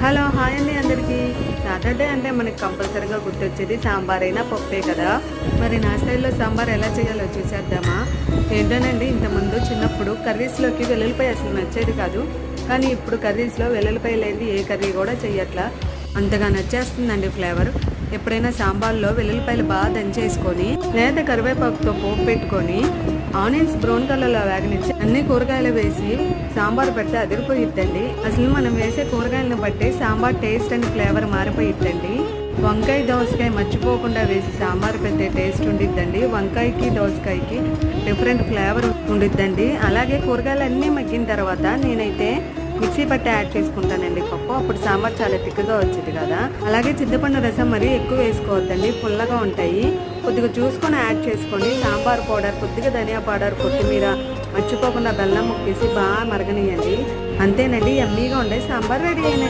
Hello hi అండి అందరికీ. Saturday అంటే మనకి కంపల్సరీగా గుర్తొచ్చేది సాంబార్ అయినా పప్పే కదా. మరి నా స్టైల్లో సాంబార్ ఎలా చేయాలో చూసేద్దామా. ఏంటోనండి, ఇంతకుముందు చిన్నప్పుడు కర్రీస్లోకి వెల్లుల్లిపాయ అసలు నచ్చేది కాదు. కానీ ఇప్పుడు కర్రీస్లో వెల్లుల్లిపాయ లేని ఏ కర్రీ కూడా చెయ్యట్లా. అంతగా నచ్చేస్తుందండి ఫ్లేవర్. ఎప్పుడైనా సాంబార్లో వెల్లుల్లిపాయలు బాగా దంచేసుకొని లేదా కరివేపాకుతో పోపు పెట్టుకొని ఆనియన్స్ బ్రౌన్ కలర్లో వేగనిచ్చి అన్ని కూరగాయలు వేసి సాంబార్ పెడితే అదిరిపోయిద్దండి. అసలు మనం వేసే కూరగాయలను బట్టి సాంబార్ టేస్ట్ అండ్ ఫ్లేవర్ మారిపోయిద్దండి. వంకాయ దోసకాయ మర్చిపోకుండా వేసి సాంబార్ పెడితే టేస్ట్ ఉండిద్దండి. వంకాయకి దోసకాయకి డిఫరెంట్ ఫ్లేవర్ ఉండిద్దండి. అలాగే కూరగాయలు అన్నీ మగ్గిన తర్వాత నేనైతే మిక్సీ పట్టి యాడ్ చేసుకుంటానండి పప్పు. అప్పుడు సాంబార్ చాలా తిక్కుగా వచ్చింది కదా. అలాగే చింతపండు రసం మరీ ఎక్కువ వేసుకోవద్దండి, పుల్లగా ఉంటాయి. కొద్దిగా చూసుకొని యాడ్ చేసుకోండి. సాంబార్ పౌడర్, కొద్దిగా ధనియా పౌడర్, కొత్తిమీర, మర్చిపోకుండా బెల్లం ముక్కేసి బాగా మరగనియండి. అంతేనండి, యమ్మీగా ఉండే సాంబార్ రెడీ అయినట్టు.